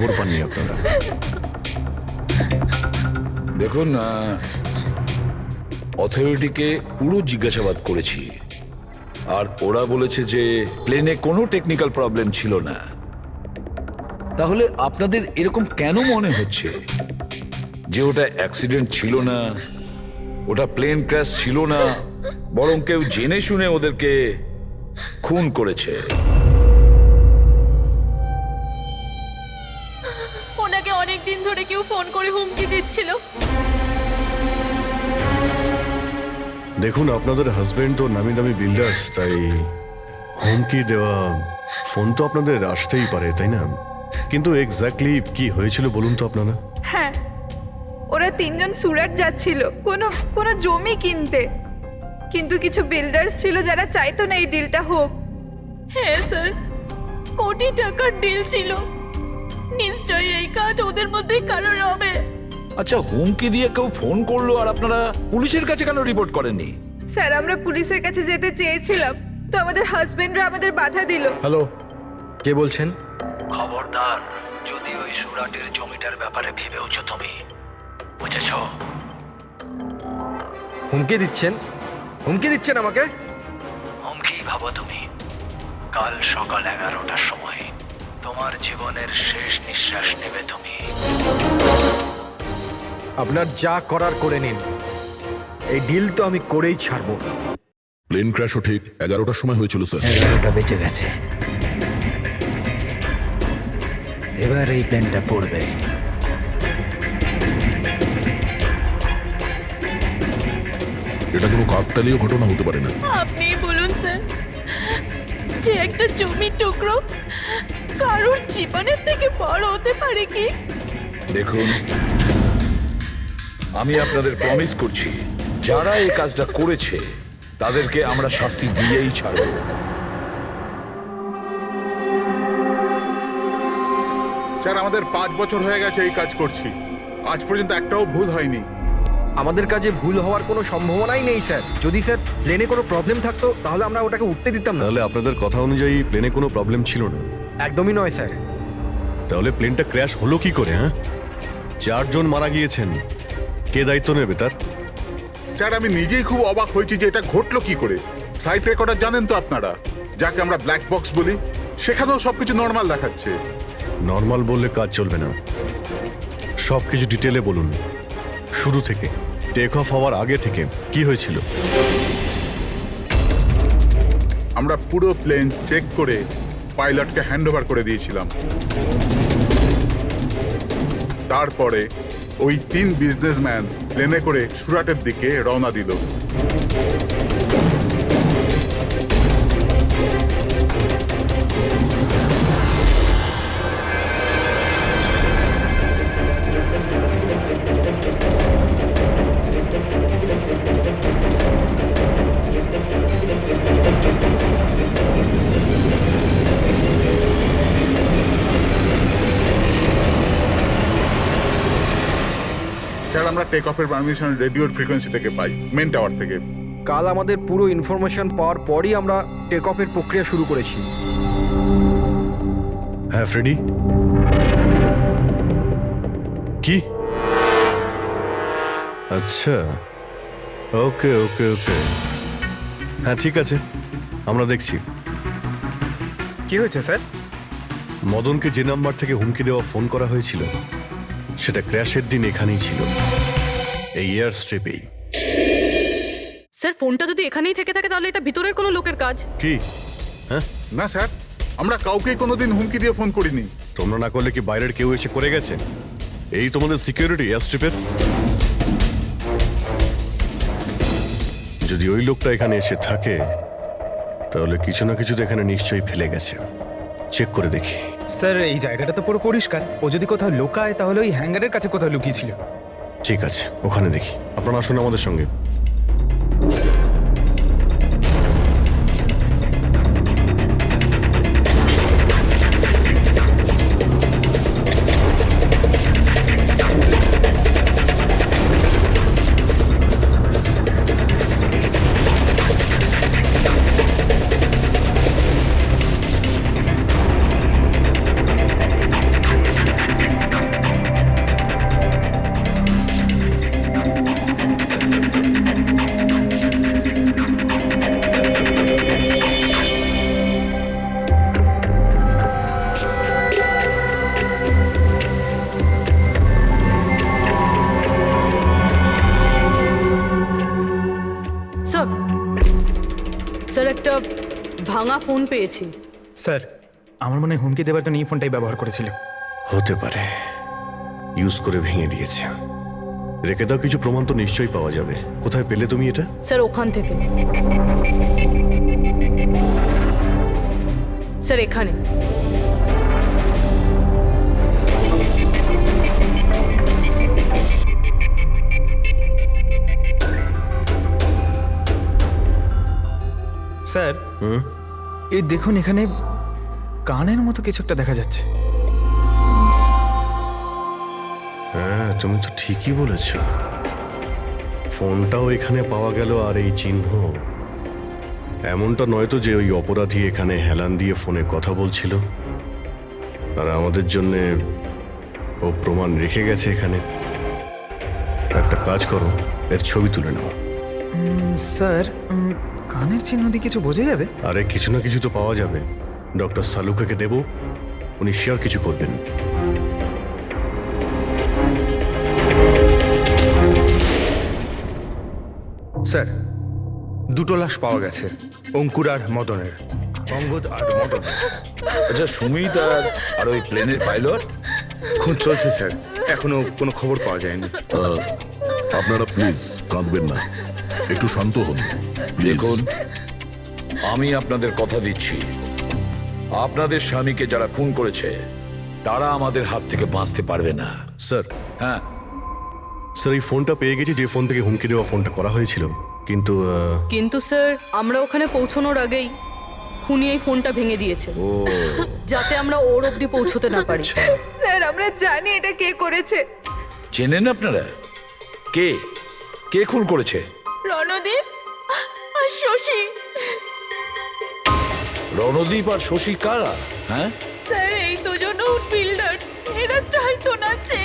খবর পাননি আপনারা? দেখুন, অথরিটিকে পুরো জিজ্ঞাসাবাদ করেছি, আর ওরা বলেছে যে প্লেনে কোনো টেকনিক্যাল প্রবলেম ছিল না। তাহলে আপনাদের এরকম কেন মনে হচ্ছে যে ওটা অ্যাক্সিডেন্ট ছিল না, ওটা প্লেন ক্র্যাশ ছিল না, বরং কেউ জেনে শুনে ওদেরকে খুন করেছে? ওনাকে অনেক দিন ধরে কেউ ফোন করে হুমকি দিচ্ছিল। দেখুন, আপনাদের হাজবেন্ড তো নামি দামি বিল্ডার্স, তাই হুমকি দেওয়া ফোন তো আপনাদের আসতেই পারে, তাই না? কিন্তু এক্স্যাক্টলি কি হয়েছিল বলুন তো আপনারা। হ্যাঁ, ওরা তিনজন সুরাট যাচ্ছিল কোনো জমি কিনতে, কিন্তু কিছু বিল্ডার্স ছিল যারা চাইতো না এই ডিলটা হোক। হ্যাঁ স্যার, কোটি টাকার ডিল ছিল। নিশ্চয়ই এই কাজ ওদের মধ্যে কারোর হবে। আচ্ছা, হুমকি দিয়ে কেউ ফোন করলো আর আপনারা পুলিশের কাছে কেন রিপোর্ট করেননি? স্যার, আমরা পুলিশের কাছে যেতে চেয়েছিলাম, তো আমাদের হাজবেন্ডরা আমাদের বাধা দিল। হ্যালো, কে বলছেন? খবরদার যদি ওই সুরাটের জমিটার ব্যাপারে ভেবেওছো তুমি, বুঝেছো? হুমকি দিচ্ছেন? হুমকি দিচ্ছেন আমাকে? হুমকি ভাবো তুমি। কাল সকাল 11টার সময় তোমার জীবনের শেষ নিঃশ্বাস নেবে তুমি। আপনার যা করার করে নিন, এই ডিল তো আমি করেই ছাড়বো। প্লেন ক্র্যাশও ঠিক 11টার সময় হয়েছিল স্যার। 11টা বেঁচে গেছে। এবার এই প্লেনটা পড়বে। এটা কোনো কাকতালীয় ঘটনা হতে পারে না। আপনি বলুন স্যার, যে একটা জমির টুকরো কারোর জীবনের থেকে বড় হতে পারে কি? দেখুন, আমি আপনাদের প্রমিস করছি, যারা এই কাজটা করেছে তাদেরকে আমরা শাস্তি দিয়েই ছাড়ব। স্যার, আমাদের 5 বছর হয়ে গেছে এই কাজ করছি, আজ পর্যন্ত একটাও ভুল হয়নি। আমাদের কাজে ভুল হওয়ার কোনো সম্ভাবনাই নেই স্যার। যদি স্যার প্লেনে কোনো প্রবলেম থাকতো তাহলে আমরা ওটাকে উঠতে দিতাম না। তাহলে আপনাদের কথা অনুযায়ী প্লেনে কোনো প্রবলেম ছিল না? একদমই নয় স্যার। তাহলে প্লেনটা ক্র্যাশ হলো কি করে? হ্যাঁ, 4 জন মারা গিয়েছেন, কে দায়িত্ব নেবে তার? স্যার, আমি নিজেই খুব অবাক হয়েছি যে এটা ঘটলো কি করে। ফ্লাইট রেকর্ডার জানেন তো আপনারা, যাকে আমরা ব্ল্যাক বক্স বলি, সেখানেও সবকিছু নর্মাল দেখাচ্ছে। নর্মাল বললে কাজ চলবে না, সব কিছু ডিটেলে বলুন, শুরু থেকে, টেক অফ হওয়ার আগে থেকে কি হয়েছিল? আমরা পুরো প্লেন চেক করে পাইলটকে হ্যান্ডওভার করে দিয়েছিলাম। তারপরে ওই 3 বিজনেসম্যান প্লেনে করে সুরাটের দিকে রওনা দিল। স্যার, আমরা টেক অফের পারমিশন রেডিওর ফ্রিকোয়েন্সি থেকে পাই, মেন টাওয়ার থেকে। কাল আমাদের পুরো ইনফরমেশন পাওয়ার পরই আমরা টেক অফের প্রক্রিয়া শুরু করেছি। হ্যাঁ ফ্রেডি, কি? আচ্ছা, ওকে ওকে ওকে, হ্যাঁ ঠিক আছে, আমরা দেখছি। কি হয়েছে স্যার? মদনকে যে নাম্বার থেকে হুমকি দেওয়া ফোন করা হয়েছিল সেটা ক্র্যাশের দিন এখানেই ছিল, এই এয়ার স্ট্রিপেই। স্যার, ফোনটা যদি এখানেই থেকে থাকে তাহলে এটা ভিতরের কোনো লোকের কাজ। কি? হ্যাঁ, না স্যার, আমরা কাউকেই কোনোদিন হুমকি দিয়ে ফোন করিনি। তোমরা না করলে কি বাইরের কেউ এসে করে গেছে? এই তোমাদের সিকিউরিটি এয়ার স্ট্রিপের? যদি ওই লোকটা এখানে এসে থাকে তাহলে কিছু না কিছু তো এখানে নিশ্চয়ই ফেলে গেছে, চেক করে দেখি। স্যার, এই জায়গাটা তো পুরো পরিষ্কার। ও যদি কোথাও লুকায় তাহলে ওই হ্যাঙ্গারের কাছে কোথাও লুকিয়েছিল। ঠিক আছে, ওখানে দেখি। আপনারা আসুন আমাদের সঙ্গে। ভাঙা ফোন পেয়েছি। স্যার আমার মনে হয় হুমকি দেওয়ার জন্য এই ফোনটাই ব্যবহার করেছিল। হতে পারে ইউজ করে ভেঙে দিয়েছে। রেখে দাও, কিছু প্রমাণ তো নিশ্চয়ই পাওয়া যাবে। কোথায় পেলে তুমি এটা? স্যার ওখান থেকে। স্যার এখানে। স্যার এই দেখুন, এখানে কানের মতো কিছু একটা দেখা যাচ্ছে। হ্যাঁ, তুমি তো ঠিকই বলেছ। ফোনটাও এখানে পাওয়া গেল, আর এই চিহ্ন। এমনটা নয় তো যে ওই অপরাধী এখানে হেলান দিয়ে ফোনে কথা বলছিল আর আমাদের জন্য ও প্রমাণ রেখে গেছে এখানে। একটা কাজ করো, এর ছবি তুলে নাও। স্যার কানের চিহ্ন দিয়ে কিছু বোঝা যাবে? আরে কিছু না কিছু তো পাওয়া যাবে। ডক্টর সালুকাকে দেব, উনি শিওর কিছু করবেন। স্যার দুটো লাশ পাওয়া গেছে, অঙ্কুর আর মদনের। অঙ্গদ আর মদন। আচ্ছা, সুমিত আর ওই প্লেনের পাইলট? খুন চলছে স্যার, এখনো কোনো খবর পাওয়া যায়নি। আপনারা প্লিজ কাঁদবেন না, একটু শান্ত হন। দেখুন, আমি আপনাদের কথা দিচ্ছি, আপনাদের স্বামীকে যারা খুন করেছে তারা আমাদের হাত থেকে বাঁচতে পারবে না। স্যার, হ্যাঁ, স্যার এই ফোনটা পেয়ে গেছি, যে ফোন থেকে হুমকি দেওয়া ফোনটা করা হয়েছিল। কিন্তু স্যার আমরা ওখানে পৌঁছানোর আগেই খুনি এই ফোনটা ভেঙে দিয়েছে, যাতে আমরা ওর অবধি পৌঁছতে না পারি। স্যার আমরা জানি এটা কে করেছে। চেনেন আপনারা কে কে খুন করেছে? রণদীপ আর শশী। রণদীপ আর শশী কারা? হ্যাঁ স্যার এই দুজন বিল্ডার্স, এরা চাইতো না যে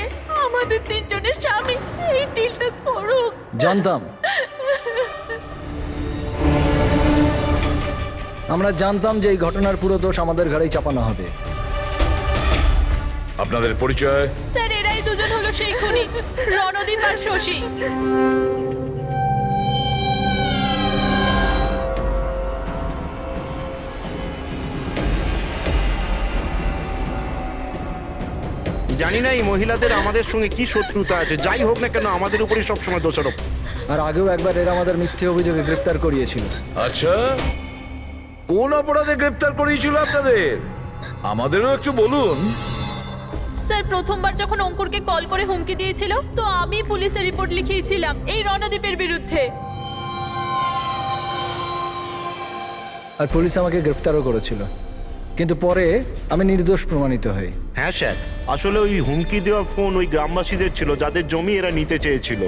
আমাদের তিনজনের স্বামী এই ডিলটা করুক। জানতাম, আমরা জানতাম যে এই ঘটনার পুরো দোষ আমাদের ঘাড়েই চাপানো হবে। আপনাদের পরিচয়? স্যার এরাই দুজন হলো সেই খুনি, রণদীপ আর শশী। জানি না এই মহিলাদের আমাদের সঙ্গে কি শত্রুতা আছে, যাই হোক না কেন আমাদের উপরই সবসময় দোষারোপ। আর আগেও একবার এরা আমাদের মিথ্যে অভিযোগে গ্রেফতার করিয়েছিল। আচ্ছা, কোন অপরাধে গ্রেফতার করিয়েছিল আপনাদের? আমাদেরও একটু বলুন। স্যার প্রথমবার যখন অঙ্কুরকে কল করে হুমকি দিয়েছিল, তো আমি পুলিশে রিপোর্ট লিখিয়েছিলাম এই রণদীপের বিরুদ্ধে। আর পুলিশ আমাকে গ্রেফতারও করেছিল, কিন্তু পরে আমি নির্দোষ প্রমাণিত হই। হ্যাঁ স্যার, আসলে ওই হুমকি দেওয়া ফোন ওই গ্রামবাসীদের ছিল যাদের জমি এরা নিতে চেয়েছিল।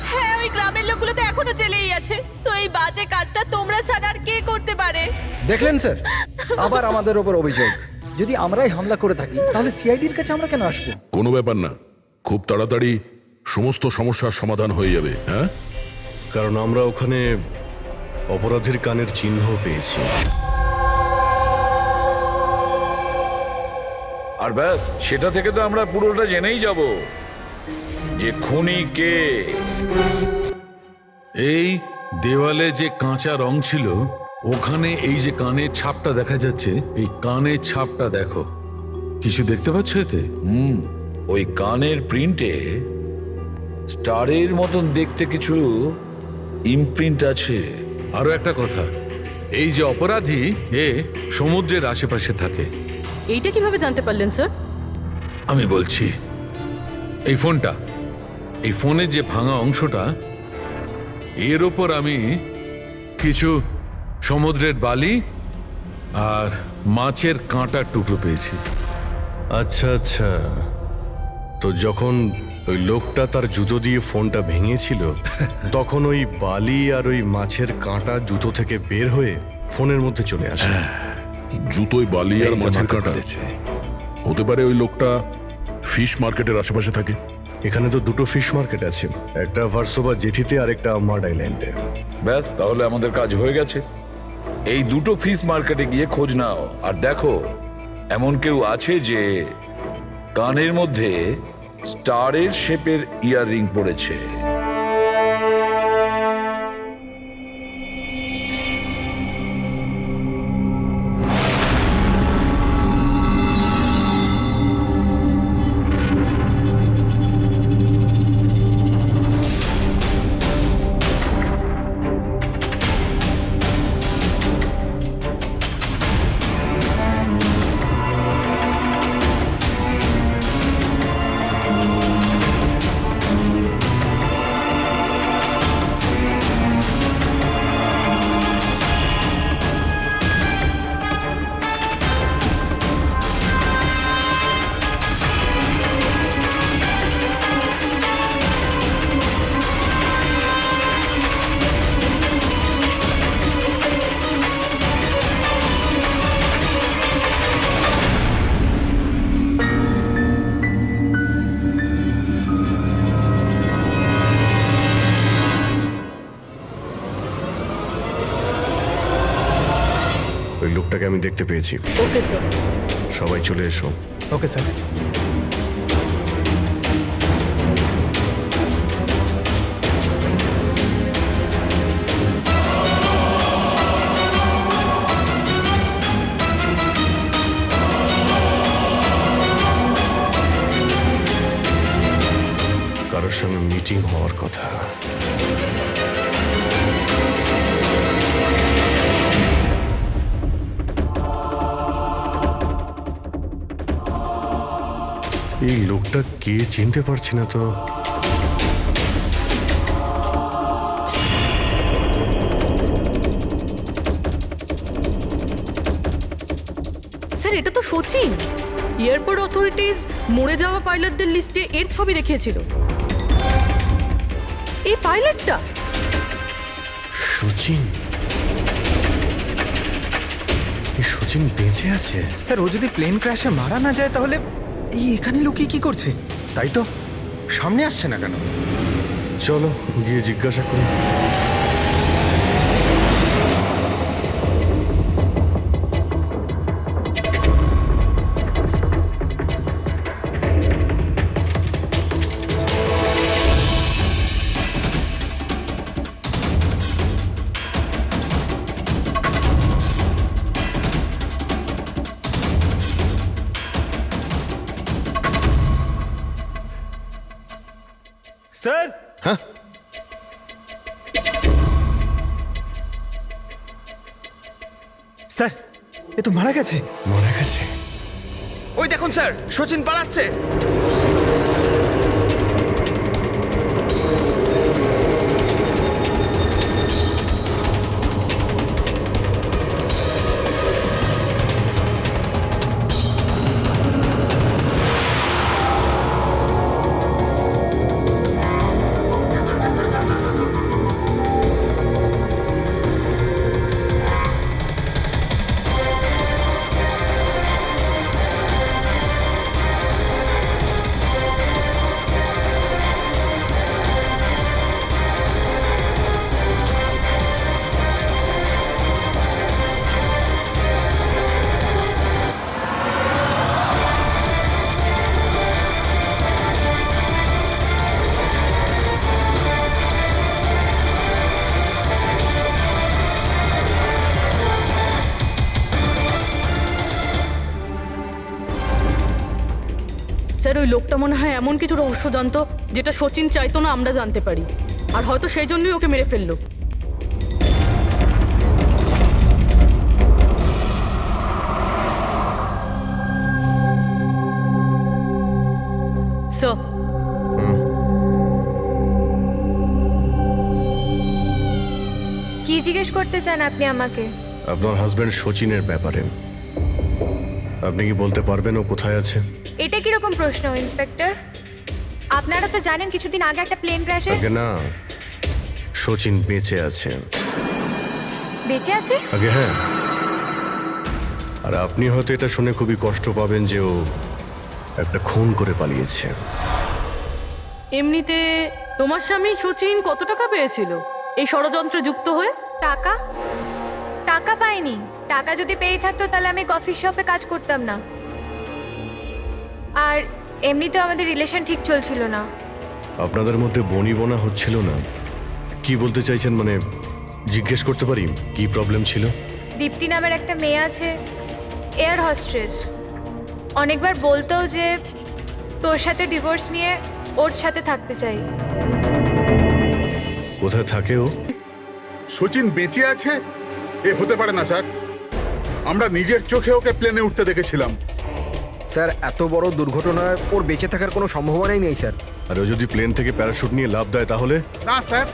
হ্যাঁ, ওই গ্রামের লোকগুলো তো এখনো জেলেই আছে। তো এই বাজে কাজটা তোমরা ছাড়া আর কে করতে পারে? দেখলেন স্যার, আবার আমাদের ওপর অভিযোগ। যদি আমরাই হামলা করে থাকি তাহলে সিআইডির কাছে আমরা কেন আসবো? কোনো ব্যাপার না, খুব তাড়াতাড়ি সমস্ত সমস্যার সমাধান হয়ে যাবে। হ্যাঁ, কারণ আমরা ওখানে অপরাধীর কানের চিহ্ন পেয়েছি। আর ব্যাস, সেটা থেকে তো আমরা পুরোটা জেনেই যাব যে খুনি কে। এই দেওয়ালে যে কাঁচা রং ছিল, ওখানে এই যে কানের ছাপটা দেখা যাচ্ছে, এই কানের ছাপটা দেখো। কিছু দেখতে পাচ্ছ এতে? ওই কানের প্রিন্টে স্টারের মতন দেখতে কিছু ইমপ্রিন্ট আছে। আরো একটা কথা, এই যে অপরাধী, এ সমুদ্রের আশেপাশে থাকে। এইটা কিভাবে জানতে পারলেন স্যার? আমি বলছি, এই ফোনটা, এই ফোনের যে ভাঙা অংশটা, এর ওপর আমি কিছু সমুদ্রের বালি আর মাছের কাঁটার টুকরো পেয়েছি। আচ্ছা আচ্ছা, তো যখন ওই লোকটা তার জুতো দিয়ে ফোনটা ভেঙেছিল, তখন ওই বালি আর ওই মাছের কাঁটা জুতো থেকে বের হয়ে ফোনের মধ্যে চলে আসে। জুতোয় বালি আর এই তো মাছের মাথা কাঁটা। খুলেছে। হতে পারে ওই লোকটা ফিশ মার্কেটের আশেপাশে থাকে। এখানে তো দুটো ফিশ মার্কেট আছে, একটা ভার্সোভা জেটিতে আর একটা মাড আইল্যান্ডে। ব্যাস, তাহলে আমাদের কাজ হয়ে গেছে। এই দুটো ফিশ মার্কেটে গিয়ে খোঁজ নাও, আর দেখো এমন কেউ আছে যে কানের মধ্যে স্টারের শেপের ইয়াররিং পড়েছে। আমি দেখতে পেয়েছি। Okay sir. সবাই চলে এসো। Okay sir. কারোর সঙ্গে মিটিং হওয়ার কথা। এই লোকটা কে চিনতে পারছি না তো। স্যার এটা তো সচিন। এয়ারপোর্ট অথরিটিজ মরে যাওয়া পাইলটদের লিস্টে এর ছবি দেখিয়েছিল। এই পাইলটটা সচিন, এই সচিন বেঁচে আছে? স্যার ও যদি প্লেন ক্র্যাশে মারা না যায় তাহলে এই এখানে লুকিয়ে কি করছে? তাই তো, সামনে আসছে না কেন? চলো গিয়ে জিজ্ঞাসা করি। স্যার। হ্যাঁ, স্যার এ তো মারা গেছে। মারা গেছে? ওই দেখুন স্যার, সচিন পালাচ্ছে। স্যার ওই লোকটা মনে হয় এমন কিছু রহস্য জানতো যেটা সচিন চাইতো না আমরা জানতে পারি, আর হয়তো সেই জন্যই ওকে মেরে ফেললো। স্যার কি জিজ্ঞেস করতে চান আপনি আমাকে? আপনার হাজবেন্ড সচিনের ব্যাপারে। আপনি কি বলতে পারবেন ও কোথায় আছে? এটা কিরকম প্রশ্ন ইন্সপেক্টর? আপনারা তো জানেন কিছুদিন আগে একটা প্লেন ক্র্যাশে। আগে না, সচিন বেঁচে আছে। বেঁচে আছে? আগে হ্যাঁ। আর আপনি হয়তো এটা শুনে খুবই কষ্ট পাবেন যে ও একটা খুন করে পালিয়েছে। এমনিতে তোমার স্বামী সচিন কত টাকা পেয়েছিল এই ষড়যন্ত্রে যুক্ত হয়ে? টাকা? টাকা পাইনি। টাকা যদি পেয়ে থাকতো তাহলে আমি কফি শপে কাজ করতাম না। আর এমনিতেও আমাদের রিলেশন ঠিক চলছিল না। আপনাদের মধ্যে বনিবনা হচ্ছিল না? কি বলতে চাইছেন, মানে জিজ্ঞেস করতে পারি কি প্রবলেম ছিল? দীপ্তি নামের একটা মেয়ে আছে, এয়ার হোস্টেস। অনেকবার বলতো যে তোর সাথে ডিভোর্স নিয়ে ওর সাথে থাকতে চাই। কোথায় থাকে ও? সচিন বেঁচে আছে? এ হতে পারে না স্যার। আমরা নিজের চোখে ওকে প্লেনে উঠতে দেখেছিলাম। স্যার এত বড় দুর্ঘটনায় ওর বেঁচে থাকার কোনো সম্ভাবনাই নেই স্যার। আর ও যদি প্লেন থেকে প্যারাশুট নিয়ে লাফ দেয় তাহলে? না স্যার,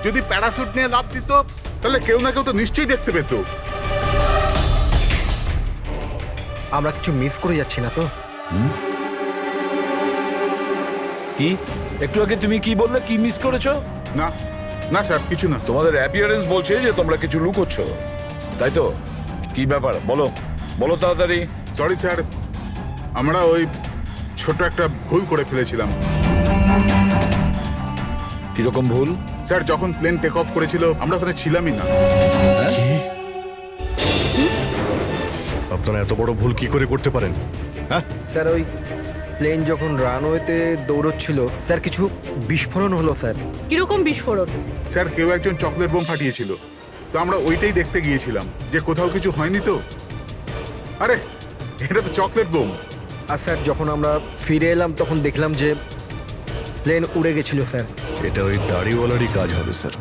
যদি প্যারাশুট নিয়ে লাফ দিত তাহলে কেউ না কেউ তো নিশ্চয়ই দেখতে পেত। আমরা কিছু মিস করে যাচ্ছি না তো? কি একটু আগে তুমি কি বললে? কি মিস করেছো? না না স্যার, কিছু না। তোমাদের অ্যাপিয়ারেন্স বলছে যে তোমরা কিছু লুকোচ্ছ, তাই তো? কি ব্যাপার বলো, বলো তাড়াতাড়ি। সরি স্যার, আমরা ওই ছোট একটা ভুল করে ফেলেছিলাম। কিরকম ভুল? স্যার যখন প্লেন টেক অফ করেছিল আমরা ওখানে ছিলামই না। আপনারা এত বড় ভুল কি করে করতে পারেন? হ্যাঁ, স্যার ওই প্লেন যখন রানওয়েতে দৌড়চ্ছিল স্যার কিছু বিস্ফোরণ হলো স্যার। কিরকম বিস্ফোরণ? স্যার কেউ একজন চকলেট বোম ফাটিয়েছিল, তো আমরা ওইটাই দেখতে গিয়েছিলাম যে কোথাও কিছু হয়নি তো। আরে এটা তো চকলেট বোম। আর স্যার যখন আমরা ফিরে এলাম তখন দেখলাম যে প্লেন উড়ে গেছিল স্যার। এটা ওই দাড়িওয়ালারই কাজ হবে স্যার।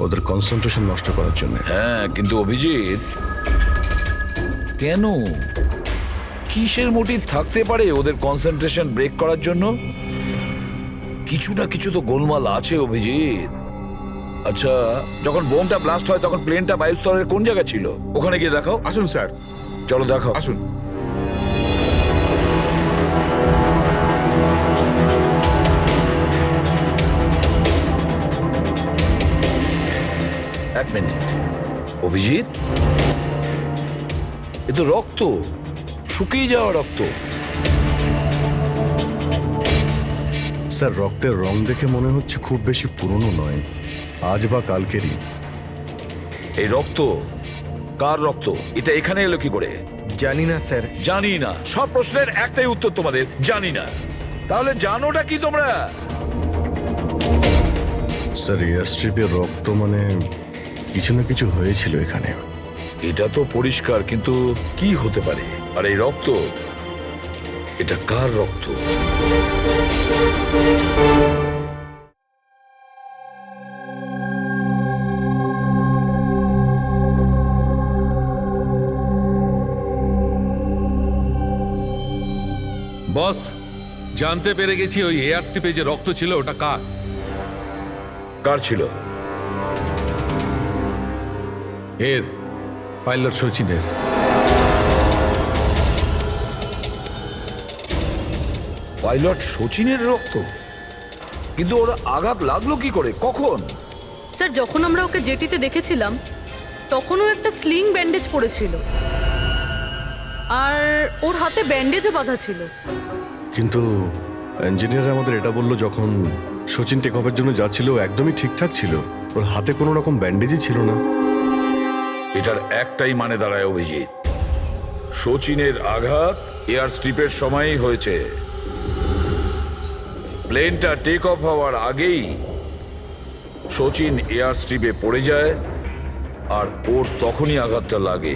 ওদের কনসেন্ট্রেশন নষ্ট করার জন্য। হ্যাঁ, কিন্তু অভিজিৎ, কেন? কিসের মোটিভ থাকতে পারে ওদের কনসেন্ট্রেশন ব্রেক করার জন্য? কিছু না কিছু তো গোলমাল আছে অভিজিৎ। আচ্ছা, যখন বোমটা ব্লাস্ট হয় তখন প্লেনটা বায়ুস্তরের কোন জায়গা ছিল? ওখানে গিয়ে দেখাও। আসুন স্যার, চলো দেখাও। আসুন। এক মিনিট অভিজিৎ, এ তো রক্ত, শুকিয়ে যাওয়া রক্ত। স্যার রক্তের রং দেখে মনে হচ্ছে খুব বেশি পুরনো নয়, আজ বা কালকেরই। এই রক্ত কার রক্ত? এটা এখানে এলো কি করে? জানি না স্যার। জানি না, সব প্রশ্নের একটাই উত্তর তোমাদের, জানি না। তাহলে জানোটা কি তোমরা? স্যার এয়ারস্ট্রিপের রক্ত মানে কিছু না কিছু হয়েছিল এখানে। এটা তো পরিষ্কার, কিন্তু কি হতে পারে? আর এই রক্ত, এটা কার রক্ত? বস, জানতে পেরে গেছি ওই এয়ার স্ট্রিপে যে রক্ত ছিল ওটা কার। কার ছিল? এর পাইলট সচিনের। পাইলট সচিনের রক্ত? কিন্তু ওরা আঘাত লাগলো কি করে, কখন? স্যার যখন আমরা ওকে জেটিতে দেখেছিলাম তখনও একটা স্লিং ব্যান্ডেজ পড়েছিল, আর ওর হাতে ব্যান্ডেজও বাঁধা ছিল। কিন্তু ইঞ্জিনিয়ার আমাদের এটা বললো যখন সচিন টেক অফের জন্য যাচ্ছিল ও একদমই ঠিকঠাক ছিল, ওর হাতে কোনো রকম ব্যান্ডেজই ছিল না। এটার একটাই মানে দাঁড়ায় অভিজিৎ, সচিনের আঘাত এয়ার স্ট্রিপের সময়ই হয়েছে। প্লেনটা টেক অফ হওয়ার আগেই সচিন এয়ার স্ট্রিপে পড়ে যায়, আর ওর তখনই আঘাতটা লাগে।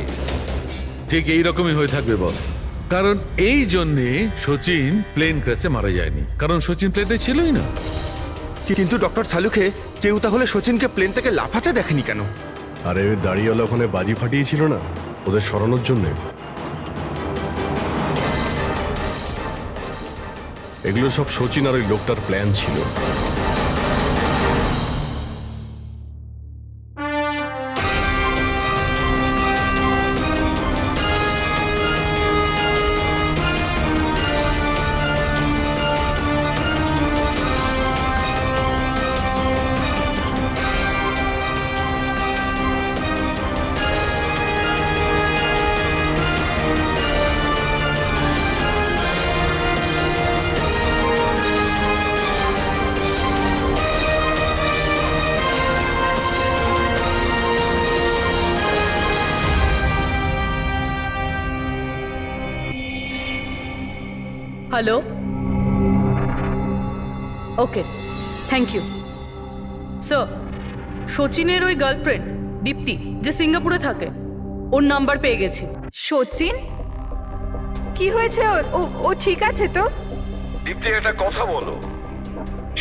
ঠিক এই রকমই হয়ে থাকবে বস, কারণ এই জন্যে সচিন প্লেন ক্র্যাশে মারা যায়নি, কারণ সচিন প্লেনে ছিলই না। কিন্তু ডক্টর সালুকে কেউ তাহলে সচিনকে প্লেন থেকে লাফাতে দেখেনি কেন? আরে ওই দাড়িওয়ালা ওখানে বাজি ফাটিয়েছিল না ওদের সরানোর জন্যে। এগুলো সব সচিন আর ওই লোকটার প্ল্যান ছিল। Hello, okay, thank you sir. সচিনের ওই গার্লফ্রেন্ড দীপ্তি যে সিঙ্গাপুরে থাকে, ওর নাম্বার পেয়ে গেছি। সচিন কি হয়েছে ওর? ও ঠিক আছে তো? দীপ্তি, একটা কথা বলো,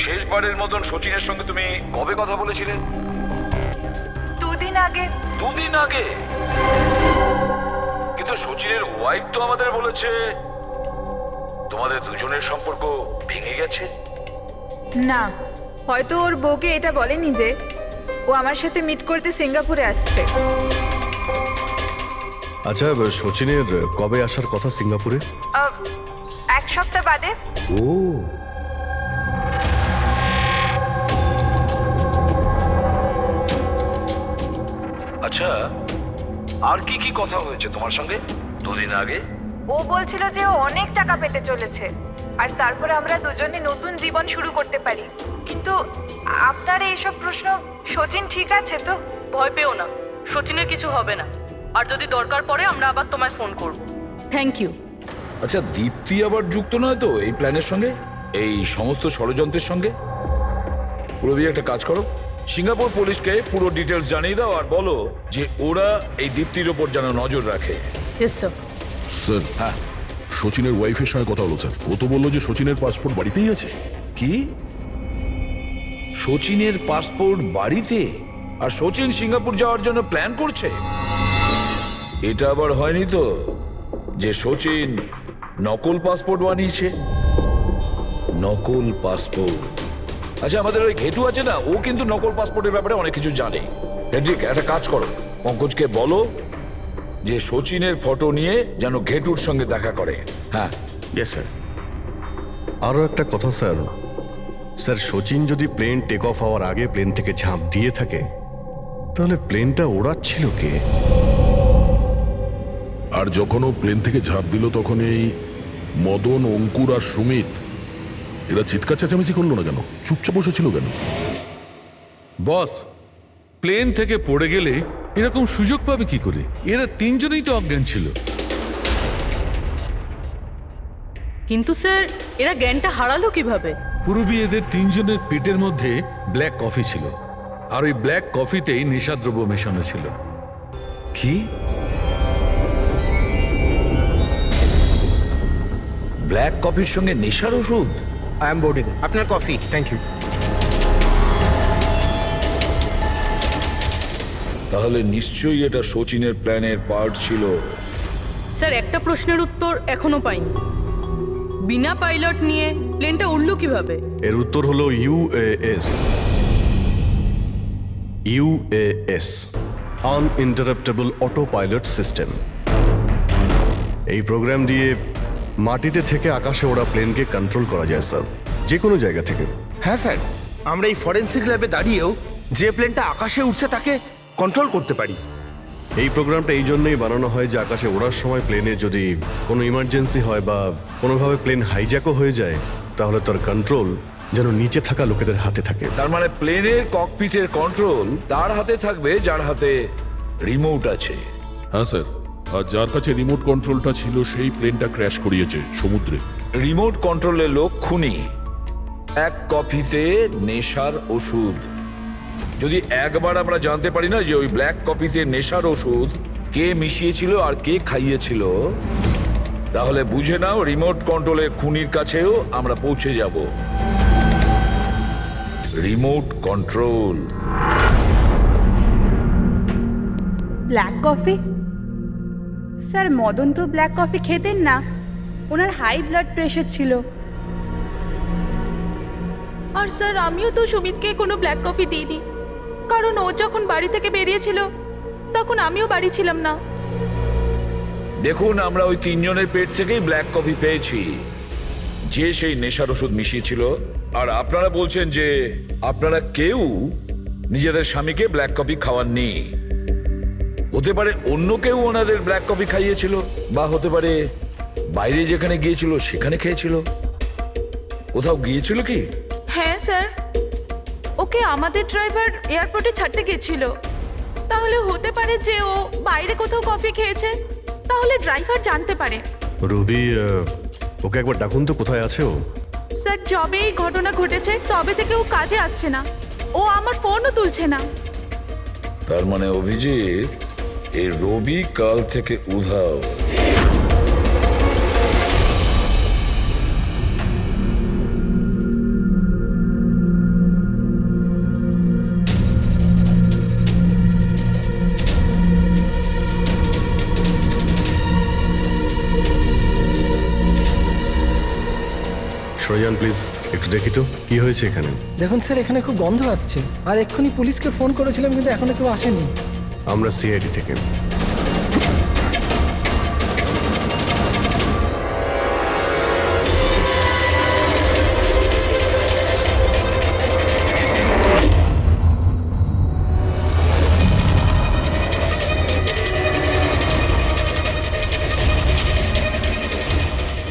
শেষবারের মতন সচিনের সঙ্গে তুমি কবে কথা বলেছিলে? 2 দিন আগে। 2 দিন আগে? কিন্তু সচিনের ওয়াইফ তো আমাদের বলেছে তোমাদের দুজনের সম্পর্ক ভেঙে গেছে। না, হয়তো ওর বউকে এটা বলেনি যে ও আমার সাথে মিট করতে সিঙ্গাপুরে আসছে। আচ্ছা, সচিনের কবে আসার কথা সিঙ্গাপুরে? 1 সপ্তাহ বাদে। ও, আচ্ছা, আর কি কি কথা হয়েছে তোমার সঙ্গে 2 দিন আগে? ও বলছিল যে ও অনেক টাকা পেতে চলেছে, আর তারপরে আমরা দুজনে নতুন জীবন শুরু করতে পারি। কিন্তু আপনার এইসব প্রশ্ন, সচিন ঠিক আছে তো? ভয় পেও না, সচিনের কিছু হবে না, আর যদি দরকার পড়ে আমরা আবার তোমায় ফোন করব। Thank you. আচ্ছা, দীপ্তি আবার যুক্ত নয় তো এই প্ল্যানের সঙ্গে, এই সমস্ত ষড়যন্ত্রের সঙ্গে? পুরবি, একটা কাজ করো, সিঙ্গাপুর পুলিশকে পুরো ডিটেলস জানিয়ে দাও আর বলো যে ওরা এই দীপ্তির ওপর যেন নজর রাখে। Yes sir. স্যার, হ্যাঁ, সচিনের ওয়াইফের সঙ্গে কথা হলো স্যার। ও তো বললো যে সচিনের পাসপোর্ট বাড়িতেই আছে। কি? সচিনের পাসপোর্ট বাড়িতে? আর সচিন সিঙ্গাপুর যাওয়ার জন্য প্ল্যান করছে? এটা আবার হয়নি তো যে সচিন নকল পাসপোর্ট বানিয়েছে? নকল পাসপোর্ট? আচ্ছা, আমাদের ওই ঘেটু আছে না, ও কিন্তু নকল পাসপোর্টের ব্যাপারে অনেক কিছু জানে। হেড্রিক, একটা কাজ করো, পঙ্কজকে বলো যে সচিনের ফটো নিয়ে যেন ঘেটুর সঙ্গে দেখা করে। হ্যাঁ। Yes sir. আরও একটা কথা স্যার, স্যার সচিন যদি প্লেন টেক অফ হওয়ার আগে প্লেন থেকে ঝাঁপ দিয়ে থাকে, তাহলে প্লেনটা ওড়াচ্ছিল কে? আর যখন ও প্লেন থেকে ঝাঁপ দিল তখন এই মদন, অঙ্কুর আর সুমিত এরা চিৎকার চেঁচামেচি করলো না কেন? চুপচাপ বসেছিল কেন? বস, প্লেন থেকে পড়ে গেলে এরকম সুযোগ পাবে কি করে? এরা তিনজনেই তো অজ্ঞান ছিল। কিন্তু স্যার, এরা জ্ঞানটা হারালো কিভাবে? পূর্বী এদের তিনজনের পেটের মধ্যে ব্ল্যাক কফি ছিল, আর ওই ব্ল্যাক কফিতেই নেশাদ্রব্য মেশানো ছিল। কি? ব্ল্যাক কফির সঙ্গে নেশার ওষুধ? I am boarding. আপনার কফি। Thank you. তাহলে নিশ্চয়ই এটা সচিনের প্ল্যানের পার্ট ছিল। স্যার, একটা প্রশ্নের উত্তর এখনো পাইনি। বিনা পাইলট নিয়ে প্লেনটা উড়লো কিভাবে? এর উত্তর হলো UAS. UAS, আনইন্টারাপ্টেবল auto pilot system. এই প্রোগ্রাম দিয়ে মাটিতে থেকে আকাশে ওড়া প্লেনকে কন্ট্রোল করা যায় স্যার, যে কোনো জায়গা থেকে। হ্যাঁ স্যার, আমরা এই ফরেন্সিক ল্যাবে দাঁড়িয়েও যে প্লেনটা আকাশে উঠছে তাকে কন্ট্রোল করতে পারি। এই প্রোগ্রামটা এই জন্যই বানানো হয় যে আকাশে ওড়ার সময় প্লেনে যদি কোনো ইমার্জেন্সি হয় বা কোনোভাবে প্লেন হাইজ্যাকও হয়ে যায়, তাহলে তার কন্ট্রোল যেন নিচে থাকা লোকেদের হাতে থাকে। তার মানে প্লেনের ককপিটের কন্ট্রোল তার হাতে থাকবে যার হাতে রিমোট আছে। হ্যাঁ স্যার, আর যার কাছে রিমোট কন্ট্রোলটা ছিল সেই প্লেনটা ক্র্যাশ করিয়েছে সমুদ্রে। রিমোট কন্ট্রোলের লোক খুনি, এক কফিতে নেশার ওষুধ। যদি একবার আমরা জানতে পারি না যে ওই ব্ল্যাক কফিতে নেশার ওষুধ কে মিশিয়েছিল আর কে খাইয়েছিল, তাহলে বুঝে নাও রিমোট কন্ট্রোলের খুনির কাছেও আমরা পৌঁছে যাব। Remote control. Black coffee? Sir, Madan তো ব্ল্যাক কফি খেতেন না, ওনার হাই ব্লাড প্রেশার ছিল। আর স্যার, আমিও তো সুমিতকে কোনো ব্ল্যাক কফি দিইনি, কারণ ও যখন বাড়ি থেকে বেরিয়েছিল তখন আমিও বাড়ি ছিলাম না। দেখুন, আমরা ওই তিনজনের পেট থেকেই ব্ল্যাক কফি পেয়েছি, যে সেই নেশার ওষুধ মিশিয়েছিল। আর আপনারা বলছেন যে আপনারা কেউ নিজেদের স্বামীকে ব্ল্যাক কফি খাওয়াননি। হতে পারে অন্য কেউ ওনাদের ব্ল্যাক কফি খাইয়েছিল, বা হতে পারে বাইরে যেখানে গিয়েছিল সেখানে খেয়েছিল। কোথাও গিয়েছিল কি? হ্যাঁ স্যার, ওকে আমাদের ড্রাইভার এয়ারপোর্টে ছাড়তে গেছিল। তাহলে হতে পারে যে ও বাইরে কোথাও কফি খেয়েছে, তাহলে ড্রাইভার জানতে পারে। রবি, ওকে একবার ডাকুন তো, কোথায় আছে ও? স্যার, যবে এই ঘটনা ঘটেছে তবে থেকে ও কাজে আসছে না, ও আমার ফোনও তুলছে না। তার মানে অভিজিৎ, এই রবি কাল থেকে উধাও। সরিয়ান প্লিজ, একটু দেখি তো কি হয়েছে এখানে। দেখুন স্যার, এখানে খুব গন্ধ আসছে, আর এক্ষুনি পুলিশকে ফোন করেছিলাম কিন্তু এখনো কেউ আসেনি। আমরা সিআইডি থেকে।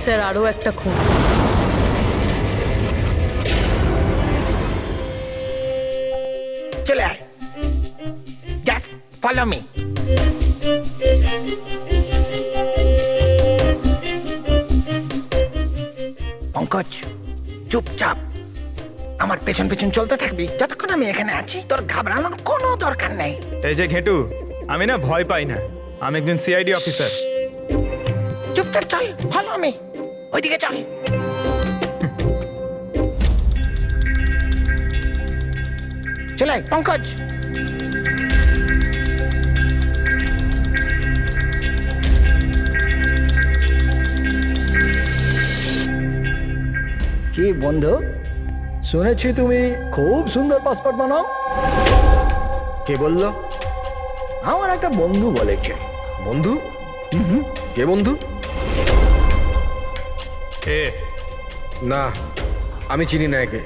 স্যার, আরও একটা খুন। চলে আয়, জাস্ট ফলো মি। পঙ্কজ, চুপচাপ আমার পেছন পেছন চলতে থাকবি যতক্ষণ আমি এখানে আছি। তোর ঘাবড়ানোর কোনো দরকার নেই। এই যে ঘেটু, আমি না ভয় পাই না, আমি একজন সিআইডি অফিসার। চুপচাপ চল, ফলো মি, ওইদিকে চল। চলে আয়, পঙ্কজ। কি বন্ধু, শুনেছি তুমি খুব সুন্দর পাসপোর্ট বানাও। কে বললো? আমার একটা বন্ধু বলেছে। বন্ধু? কে বন্ধু? এ না, আমি চিনি না একে।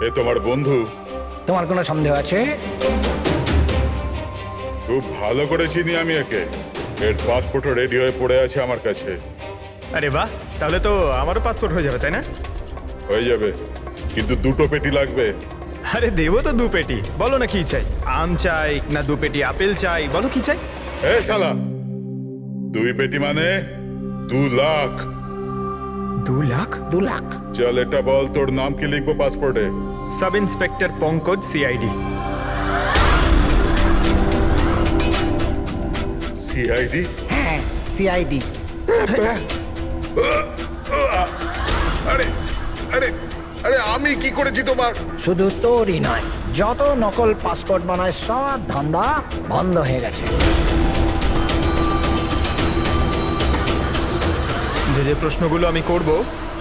এ তোমার বন্ধু? তোমার কোনো সন্দেহ আছে? খুব ভালো করে চিনি আমি একে। এর পাসপোর্টও রেডি হয়ে পড়ে আছে আমার কাছে। আরে বাহ, তাহলে তো আমারও পাসপোর্ট হয়ে যাবে, তাই না? হয়ে যাবে, কিন্তু 2টো পেটি লাগবে। আরে দেবো তো 2 পেটি। বলো না কি চাই, আম চাই না 2 পেটি আপেল চাই, বলো কি চাই। এ শালা, 2 পেটি মানে 2 লাখ। 2 লাখ? 2 লাখ। চল এটা বল, তোর নাম কি লিখবো পাসপোর্টে? Sub inspector Pankaj, CID. CID? হ্যাঁ, সিআইডি। আরে আরে আরে, আমি কি করেছি তোমার? শুধু তোরই নয়, যত নকল পাসপোর্ট বানায় সব ধান্দা বন্ধ হয়ে গেছে। যে যে প্রশ্নগুলো আমি করব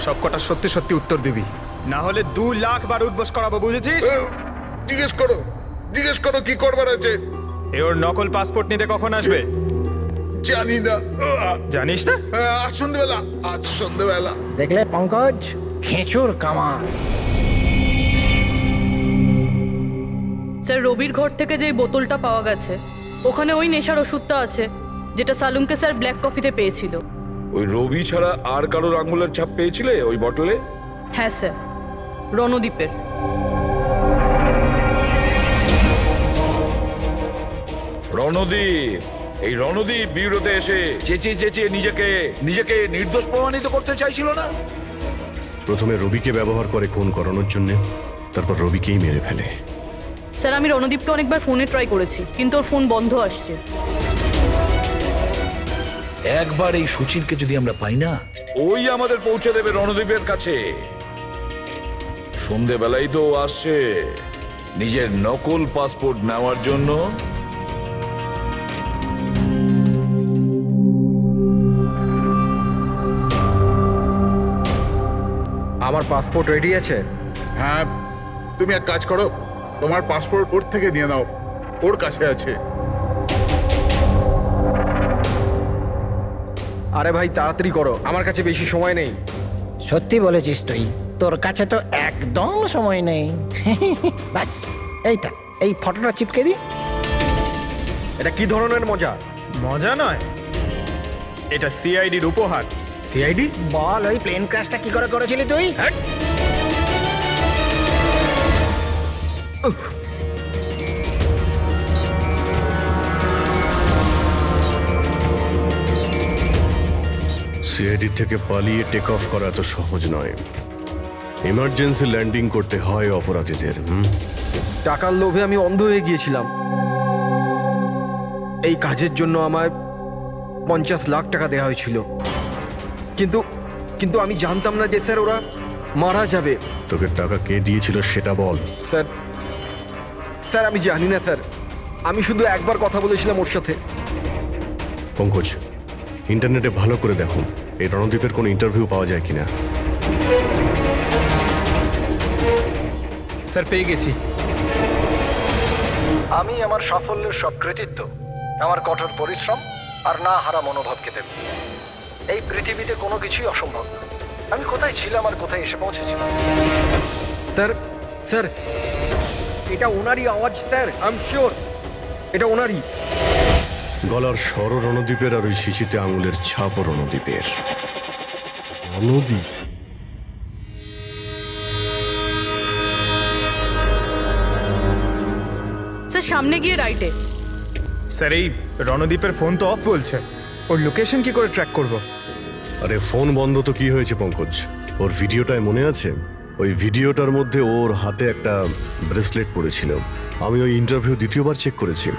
সব কটা সত্যি সত্যি উত্তর দিবি, না হলে 2 লাখ বার উঠবস করাবো, বুঝেছিস? জিজ্ঞেস করো কি করবার আছে। এ ওর নকল পাসপোর্ট নিতে কখন আসবে? জানি না। জানিস না? আজ সন্ধ্যেবেলা। দেখলে পঙ্কজ, খেঁচুর কামার। স্যার, রবির ঘর থেকে যে বোতলটা পাওয়া গেছে ওখানে ওই নেশার ওষুধটা আছে যেটা সালুমকে স্যার ব্ল্যাক কফিতে পেয়েছিল। ওই রবি ছাড়া আর কারোর আঙুলের ছাপ পেয়েছিলে ওই বটলে? হ্যাঁ স্যার, রণদ্বীপের। রণদীপ, এই রণদীপ বিউরোতে এসে চেঁচিয়ে চেঁচিয়ে নিজেকে নির্দোষ প্রমাণিত করতে চাইছিল না? প্রথমে রবিকে ব্যবহার করে খুন করানোর জন্য, তারপর রবিকেই মেরে ফেলে। স্যার, আমি রণদীপকে অনেকবার ফোনে ট্রাই করেছি, কিন্তু ওর ফোন বন্ধ আসছে। একবার এই সুচিরকে যদি আমরা পাই না, ওই আমাদের পৌঁছে দেবে রণদীপের কাছে। সন্ধেবেলায় তো ও আসছে নিজের নকল পাসপোর্ট নেওয়ার জন্য। আমার পাসপোর্ট রেডি আছে? হ্যাঁ, তুমি এক কাজ করো, তোমার পাসপোর্ট ওর থেকে নিয়ে নাও, ওর কাছে আছে। আরে ভাই তাড়াতাড়ি করো, আমার কাছে বেশি সময় নেই। সত্যি বলেছিস তুই, তোর কাছে তো একদম সময় নেই। ব্যাস, এই ফটোটা চিপকে দি। এটা কি ধরনের মজা? মজা নয়, এটা সিআইডির উপহার। সিআইডি? বল, ওই প্লেন ক্র্যাশটা কি করে করেছিলি তুই? সিআইডি থেকে পালিয়ে টেক অফ করা এত সহজ নয়। ইমার্জেন্সি ল্যান্ডিং করতে হয় অপরাধীদের। টাকার লোভে আমি অন্ধ হয়ে গিয়েছিলাম। এই কাজের জন্য আমায় 50 লাখ টাকা দেওয়া হয়েছিল, কিন্তু আমি জানতাম না যে স্যার ওরা মারা যাবে। তোকে টাকা কে দিয়েছিল সেটা বল। স্যার আমি জানি না স্যার, আমি শুধু একবার কথা বলেছিলাম ওর সাথে। পঙ্কজ, ইন্টারনেটে ভালো করে দেখো এই রণদীপের কোনো ইন্টারভিউ পাওয়া যায় কিনা। স্যার, পেয়ে গেছি। আমি আমার সাফল্যের সব কৃতিত্ব আমার কঠোর পরিশ্রম আর না হারা মনোভাবকে দেব। এই পৃথিবীতে কোনো কিছুই অসম্ভব না। আমি কোথায় ছিলাম আর কোথায় এসে পৌঁছেছিলাম। স্যার এটা ওনারই আওয়াজ স্যার, আই এম শিওর এটা ওনারই। গলার স্বর রণদ্বীপের আর ওই শিশিতে আঙুলের ছাপও রণদ্বীপের। রণদ্বীপ? স্যার সামনে গিয়ে রাইটে। স্যার এই রণদীপের ফোন তো অফ বলছে, ওর লোকেশন কি করে ট্র্যাক করব? আরে ফোন বন্ধ তো কি হয়েছে পঙ্কজ, ওর ভিডিওটায় মনে আছে? ওই ভিডিওটার মধ্যে ওর হাতে একটা ব্রেসলেট পড়েছিল। আমি ওই ইন্টারভিউ দ্বিতীয়বার চেক করেছি।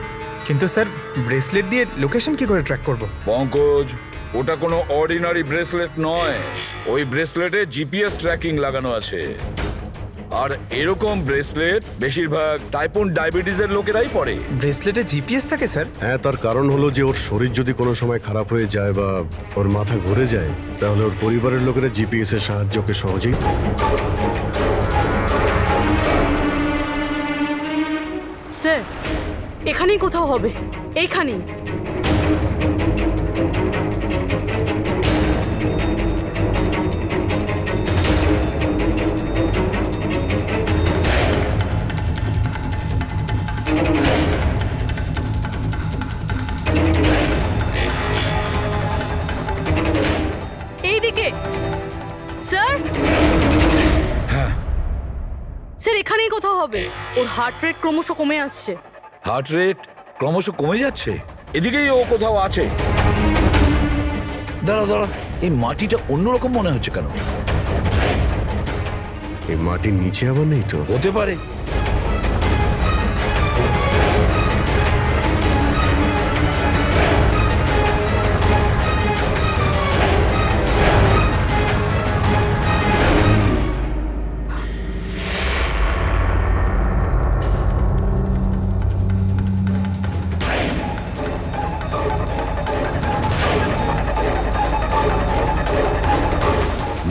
কিন্তু স্যার ব্রেসলেট দিয়ে লোকেশন কি করে ট্র্যাক করব? পঙ্কজ, ওটা কোনো অর্ডিনারি ব্রেসলেট নয়। ওই ব্রেসলেটে জিপিএস ট্র্যাকিং লাগানো আছে। আর এরকম ব্রেসলেট বেশিরভাগ টাইপ 1 ডায়াবেটিসের লোকেরাই পরে। ব্রেসলেটে জিপিএস থাকে স্যার? হ্যাঁ, তার কারণ হলো যে ওর শরীর যদি কোনো সময় খারাপ হয়ে যায় বা ওর মাথা ঘুরে যায়, তাহলে ওর পরিবারের লোকেরা জিপিএস এর সাহায্যকে সহজেই। স্যার এখানেই কোথাও হবে, এইখানেই। এইদিকে স্যার। স্যার এখানেই কোথাও হবে। ওর হার্ট রেট ক্রমশ কমে আসছে। হার্ট রেট ক্রমশ কমে যাচ্ছে, এদিকেই ও কোথাও আছে। দাঁড়া দাঁড়া, এই মাটিটা অন্যরকম মনে হচ্ছে কেন? এই মাটির নিচে আবার নেই তো? হতে পারে।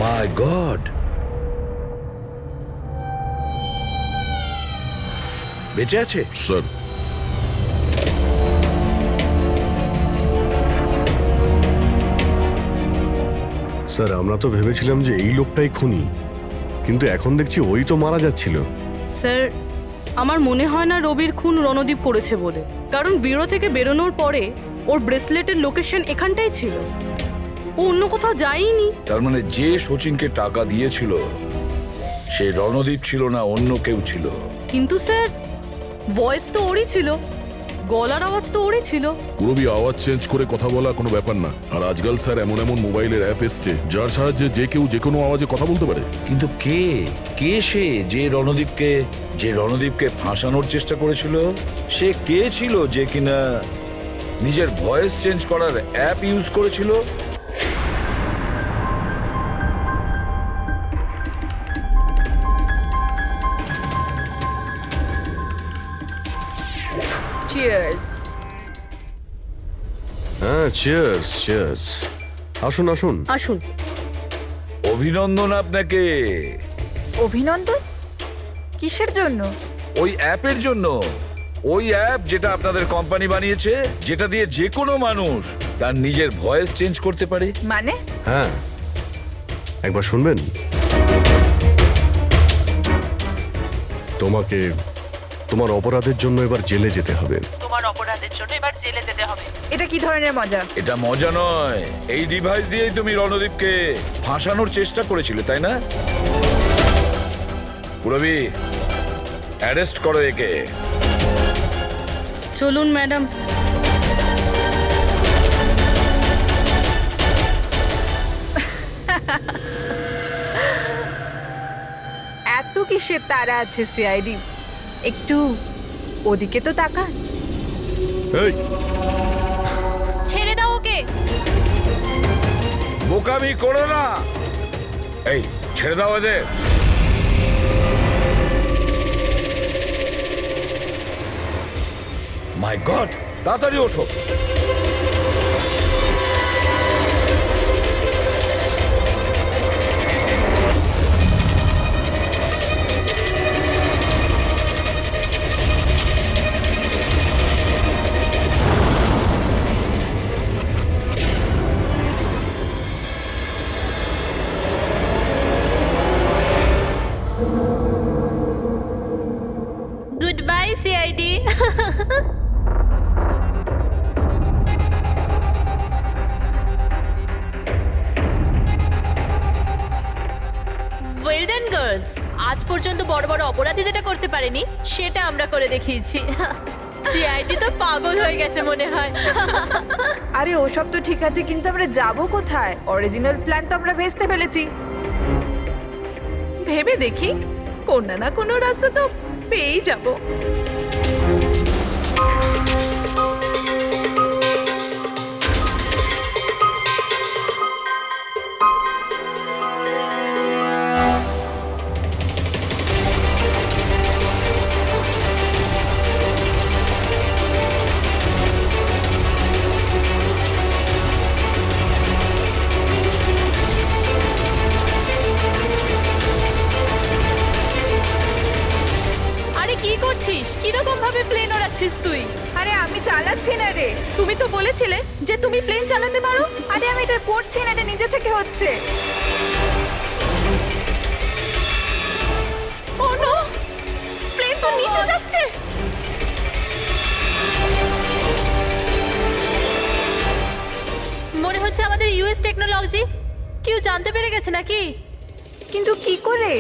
মাই গড, বেঁচে আছে? স্যার স্যার, আমরা তো ভেবেছিলাম যে এই লোকটাই খুনি, কিন্তু এখন দেখছি ওই তো মারা যাচ্ছিল। স্যার আমার মনে হয় না রবির খুন রণদীপ করেছে বলে, কারণ ব্যুরো থেকে বেরোনোর পরে ওর ব্রেসলেটের লোকেশন এখানটাই ছিল, ও অন্য কোথাও যায়নি। তার মানে যে শচীনকে টাকা দিয়েছিল সে রণদীপ ছিল না, অন্য কেউ ছিল। কিন্তু স্যার ভয়েস তো ওরই ছিল, গলার আওয়াজ তো ওরই ছিল। পুরোবি আওয়াজ চেঞ্জ করে কথা বলা কোনো ব্যাপার না। আর আজকাল স্যার এমন এমন মোবাইলের অ্যাপ এসছে যার সাহায্যে যে কেউ যে কোনো আওয়াজে কথা বলতে পারে। কিন্তু কে কে সে যে রণদীপকে ফাঁসানোর চেষ্টা করেছিল? সে কে ছিল যে কিনা নিজের ভয়েস চেঞ্জ করার অ্যাপ ইউজ করেছিল? চিয়ার্স। হ্যাঁ, চিয়ার্স চিয়ার্স। আসুন আসুন আসুন। অভিনন্দন আপনাকে। অভিনন্দন? কিসের জন্য? ওই অ্যাপের জন্য। ওই অ্যাপ যেটা আপনাদের কোম্পানি বানিয়েছে, যেটা দিয়ে যে কোনো মানুষ তার নিজের ভয়েস চেঞ্জ করতে পারে। মানে? হ্যাঁ, একবার শুনবেন? তোমাকে তোমার অপরাধের জন্য এবার জেলে যেতে হবে। তোমার অপরাধের জন্য এবার জেলে যেতে হবে। এটা কি ধরনের মজা? এটা মজা নয়। এই ডিভাইস দিয়েই তুমি রণদীপকে ফাঁসানোর চেষ্টা করেছিলে, তাই না? পুরবি, অ্যারেস্ট করো একে। চলুন ম্যাডাম। এত কিসের তারা আছে সিআইডি? একটু ওদিকে তো তাকান। এই, ছেড়ে দাও ওকে। বোকামি করো না। এই ছেড়ে দাও এদের। মাই গড, তাড়াতাড়ি ওঠো। গার্লস, আজ পর্যন্ত বড় বড় অপরাধী যেটা করতে পারেনি সেটা আমরা করে দেখিয়েছি। সিআইডি তো পাগল হয়ে গেছে মনে হয়। আরে ওসব তো ঠিক আছে, কিন্তু আমরা যাব কোথায়? অরিজিনাল প্ল্যান তো আমরা ভেস্তে ফেলেছি। ভেবে দেখি, কোনো না কোনো রাস্তা তো পেয়েই যাব। আরে কি করছিস? কিরকম ভাবে প্লেন ওড়াচ্ছিস তুই? আরে আমি চালাচ্ছি না রে, তুমি তো বলেছিলে যে তুমি প্লেন চালাতে পারো। আরে আমি এটা করছি না, এটা নিজে থেকে হচ্ছে। ও নো, প্লেন তো নিচে যাচ্ছে। মনে হচ্ছে আমাদের ইউএস টেকনোলজি কেউ জানতে পেরে গেছে নাকি? কিন্তু কি করে?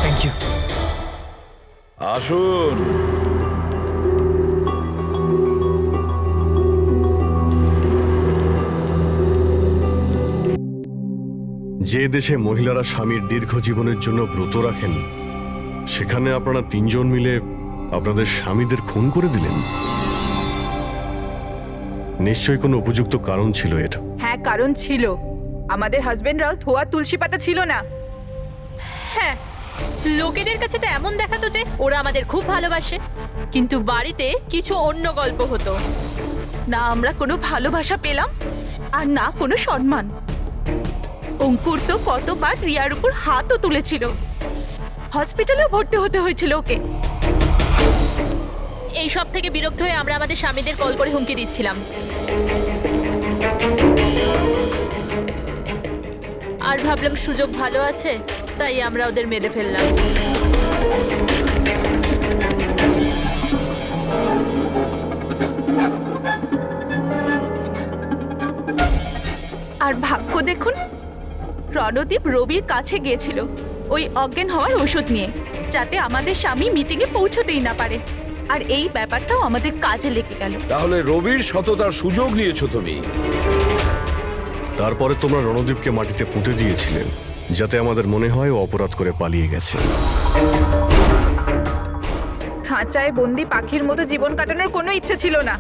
Thank you. আসুন। যে দেশে মহিলারা স্বামীর দীর্ঘ জীবনের জন্য ব্রত রাখেন, সেখানে আপনারা তিনজন মিলে আপনাদের স্বামীদের খুন করে দিলেন। নিশ্চয়ই কোনো উপযুক্ত কারণ ছিল এর। হ্যাঁ, কারণ ছিল। আমাদের হাজবেন্ডরাও ধোয়া তুলসী পাতা ছিল না। হ্যাঁ, লোকেদের কাছে তো এমন দেখাতো যে ওরা আমাদের খুব ভালোবাসে, কিন্তু বাড়িতে কিছু অন্য গল্প হতো। না আমরা কোনো ভালোবাসা পেলাম, আর না কোনো সম্মান। অঙ্কুর তো কতবার রিয়ার উপর হাতও তুলেছিল, হসপিটালেও ভর্তি হতে হয়েছিল ওকে। এই সব থেকে বিরক্ত হয়ে আমরা আমাদের স্বামীদের কল করে হুমকি দিচ্ছিলাম, আর ভাবলাম সুযোগ ভালো আছে, তাই আমরা ওদের মেরে ফেললাম। আর ভাগ্য দেখুন, রণদীপ রবির কাছে গিয়েছিল ওই অজ্ঞান হওয়ার ওষুধ নিয়ে, যাতে আমাদের স্বামী মিটিংয়ে পৌঁছতেই না পারে। আর এই ব্যাপারটাও আমাদের কাজে লেগে গেল। তাহলে রবির সততার সুযোগ নিয়েছো তুমি। তারপরে তোমরা রণদীপকে মাটিতে পুঁতে দিয়েছিলেন, যাতে আমাদের মনে হয় ও অপরাধ করে পালিয়ে গেছে। খাঁচায় বন্দি পাখির মতো জীবন কাটানোর কোনো ইচ্ছে ছিল না।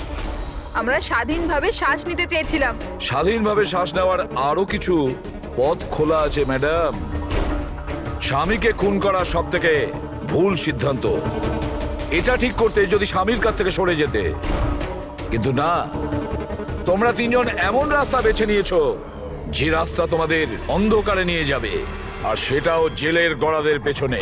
আমরা স্বাধীনভাবে শ্বাস নিতে চেয়েছিলাম। স্বাধীনভাবে শ্বাস নেওয়ার আরো কিছু পথ খোলা আছে ম্যাডাম। স্বামীকে খুন করা সব থেকে ভুল সিদ্ধান্ত। এটা ঠিক করতে যদি স্বামীর কাছ থেকে সরে যেতে, কিন্তু না, তোমরা তিনজন এমন রাস্তা বেছে নিয়েছো যে রাস্তা তোমাদের অন্ধকারে নিয়ে যাবে, আর সেটাও জেলের গড়াদের পেছনে।